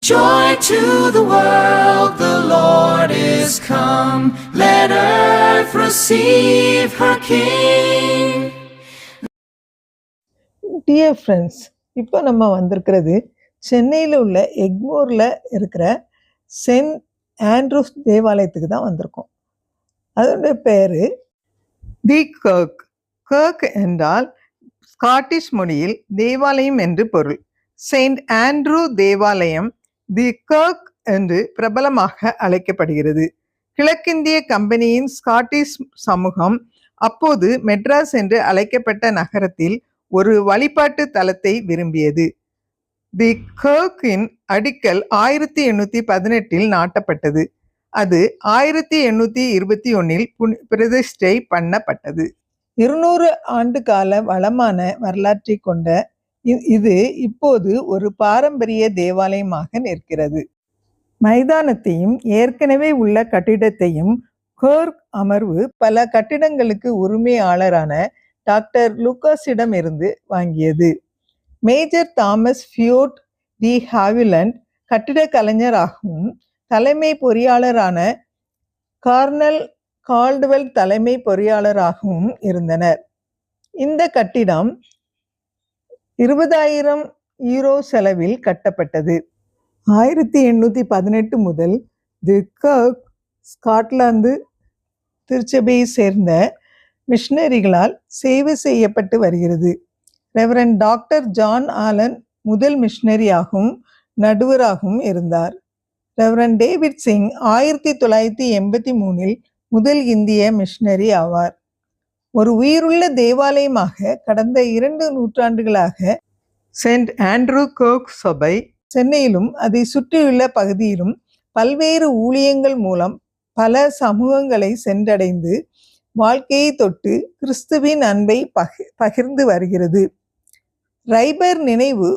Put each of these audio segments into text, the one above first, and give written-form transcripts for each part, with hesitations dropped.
Joy to the world, the Lord is come. Let earth receive her King. Dear friends, இப்போ நம்ம வந்திருக்கிறது சென்னையில் உள்ள எக்மோரில் இருக்கிற சென்ட் ஆண்ட்ரூஸ் தேவாலயத்துக்கு தான் வந்திருக்கோம். அதோடைய பேர் தி கர்க். கர்க் என்றால் ஸ்காட்டிஷ் மொழியில் தேவாலயம் என்று பொருள். செயின்ட் ஆண்ட்ரூ தேவாலயம் தி கர்க் என்று பிரபலமாக அழைக்கப்படுகிறது. கிழக்கிந்திய கம்பெனியின் ஸ்காட்டிஷ் சமூகம் அப்போது மெட்ராஸ் என்று அழைக்கப்பட்ட நகரத்தில் ஒரு வழிபாட்டு தலத்தை விரும்பியது. தி கர்க்கின் அடிக்கல் 1818 நாட்டப்பட்டது. அது 1821 பிரதிஷ்டை பண்ணப்பட்டது. 200 ஆண்டு கால வளமான வரலாற்றை கொண்ட இது இப்போது ஒரு பாரம்பரிய தேவாலயமாக நிற்கிறது. மைதானத்தையும் ஏற்கனவே உள்ள கட்டிடத்தையும் கர்க் அமர்வு பல கட்டிடங்களுக்கு உரிமையாளரான டாக்டர் லூகாஸிடம் இருந்து வாங்கியது. மேஜர் தாமஸ் ஃபியோட் டி ஹாவிலண்ட் கட்டிட கலைஞராகவும் தலைமை பொறியாளரான கார்னல் கால்டுவெல் தலைமை பொறியாளராகவும் இருந்தனர். இந்த கட்டிடம் 20,000 யூரோ செலவில் கட்டப்பட்டது. 1818 முதல் தி கர்க் ஸ்காட்லாந்து திருச்சபையை சேர்ந்த மிஷனரிகளால் சேவை செய்யப்பட்டு வருகிறது. ரெவரண்ட் டாக்டர் ஜான் ஆலன் முதல் மிஷனரியாகவும் நடுவராகவும் இருந்தார். ரெவரண்ட் டேவிட் சிங் 1983 முதல் இந்திய மிஷனரி ஆவார். ஒரு உயிருள்ள தேவாலயமாக கடந்த 2 நூற்றாண்டுகளாக செயின்ட் ஆண்ட்ரூ கர்க் சபை சென்னையிலும் அதை சுற்றியுள்ள பகுதியிலும் பல்வேறு ஊழியங்கள் மூலம் பல சமூகங்களை சென்றடைந்து வாழ்க்கையை தொட்டு கிறிஸ்துவின் அன்பை பகிர்ந்து வருகிறது. ரைபர் நினைவு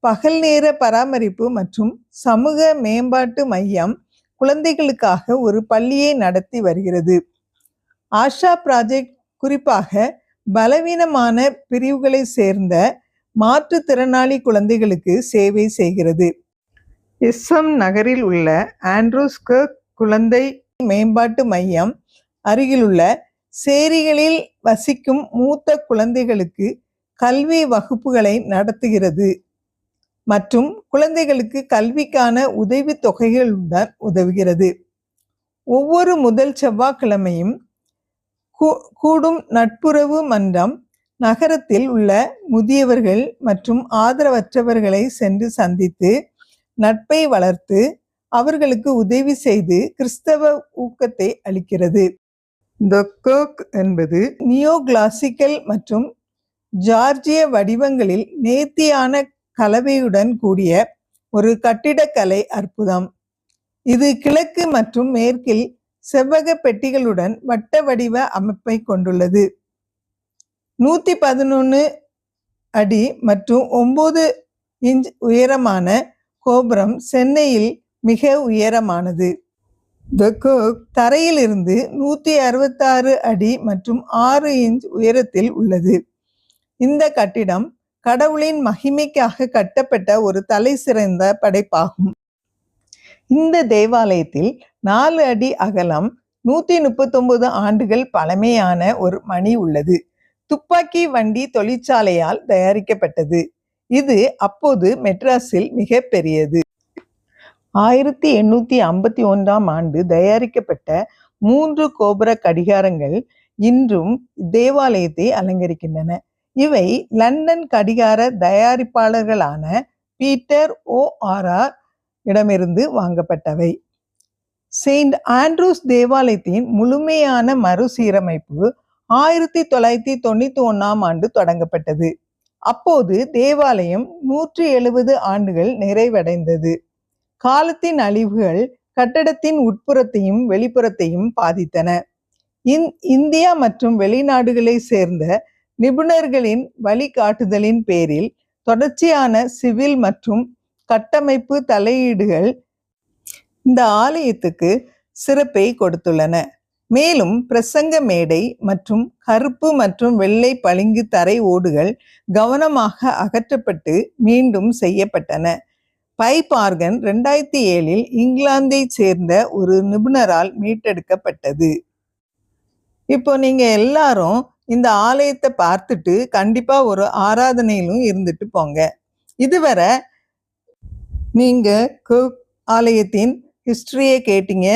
பகல் நேர பராமரிப்பு மற்றும் சமூக மேம்பாட்டு மையம் குழந்தைகளுக்காக ஒரு பள்ளியை நடத்தி வருகிறது. ஆஷா ப்ராஜெக்ட் குறிப்பாக பலவீனமான பிரிவுகளை சேர்ந்த மாற்றுத்திறனாளி குழந்தைகளுக்கு சேவை செய்கிறது. எஸ்எம் நகரில் உள்ள ஆண்ட்ரூஸ் கர்க் குழந்தை மேம்பாட்டு மையம் அருகிலுள்ள சேரிகளில் வசிக்கும் மூத்த குழந்தைகளுக்கு கல்வி வகுப்புகளை நடத்துகிறது மற்றும் குழந்தைகளுக்கு கல்விக்கான உதவி தொகைகளுடன் உதவுகிறது. ஒவ்வொரு முதல் செவ்வாய்க்கிழமையும் கூடும் நட்புறவு மன்றம் நகரத்தில் உள்ள முதியவர்கள் மற்றும் ஆதரவற்றவர்களை சென்று சந்தித்து நட்பை வளர்த்து அவர்களுக்கு உதவி செய்து கிறிஸ்தவ ஊக்கத்தை அளிக்கிறது. தி கர்க் என்பது நியோ கிளாசிக்கல் மற்றும் ஜார்ஜிய வடிவங்களில் நேர்த்தியான கலவையுடன் கூடிய ஒரு கட்டிடக்கலை அற்புதம். இது கிழக்கு மற்றும் மேற்கில் செவ்வக பெட்டிகளுடன் வட்ட வடிவ அமைப்பை கொண்டுள்ளது. 111 அடி மற்றும் 9 இன்ச் உயரமான கோபுரம் சென்னையில் மிக உயரமானது. தி கர்க் தரையிலிருந்து 166 அடி மற்றும் 6 இன்ச் உயரத்தில் உள்ளது. இந்த கட்டிடம் கடவுளின் மகிமைக்காக கட்டப்பட்ட ஒரு தலை சிறந்த படைப்பாகும். இந்த தேவாலயத்தில் 4 அடி அகலம் 139 ஆண்டுகள் பழமையான ஒரு மணி உள்ளது. துப்பாக்கி வண்டி தொழிற்சாலையால் தயாரிக்கப்பட்டது. இது அப்போது மெட்ராஸில் மிக பெரியது. 1851 ஆண்டு தயாரிக்கப்பட்ட 3 கோபுர கடிகாரங்கள் இன்றும் தேவாலயத்தை அலங்கரிக்கின்றன. இவை லண்டன் கடிகார தயாரிப்பாளர்களான பீட்டர் ஓஆர்ஆர் இடமிருந்து வாங்கப்பட்டவை. செயின்ட் ஆண்ட்ரூஸ் தேவாலயத்தின் முழுமையான மறுசீரமைப்பு 1991 ஆண்டு தொடங்கப்பட்டது. அப்போது தேவாலயம் 170 ஆண்டுகள் நிறைவடைந்தது. காலத்தின் அழிவுகள் கட்டடத்தின் உட்புறத்தையும் வெளிப்புறத்தையும் பாதித்தன. இந்தியா மற்றும் வெளிநாடுகளை சேர்ந்த நிபுணர்களின் வழிகாட்டுதலின் பேரில் தொடர்ச்சியான சிவில் மற்றும் கட்டமைப்பு தலையீடுகள் இந்த ஆலயத்துக்கு சிறப்பை கொடுத்துள்ளன. மேலும் பிரசங்க மேடை மற்றும் கருப்பு மற்றும் வெள்ளை பளிங்கு தரை ஓடுகள் கவனமாக அகற்றப்பட்டு மீண்டும் செய்யப்பட்டன. பைப் ஆர்கன் 2007 இங்கிலாந்தை சேர்ந்த ஒரு நிபுணரால் மீட்டெடுக்கப்பட்டது. இப்போ நீங்க எல்லாரும் இந்த ஆலயத்தை பார்த்துட்டு கண்டிப்பா ஒரு ஆராதனையிலும் இருந்துட்டு போங்க. இதுவரை நீங்க குக் ஆலயத்தின் ஹிஸ்டரியை கேட்டீங்க.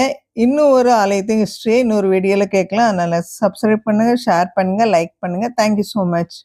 இன்னும் ஒரு ஆலயத்தின் ஹிஸ்டரியை இன்னொரு வீடியோல கேட்கலாம். அதனால சப்ஸ்கிரைப் பண்ணுங்க, ஷேர் பண்ணுங்க, லைக் பண்ணுங்க. Thank you so much.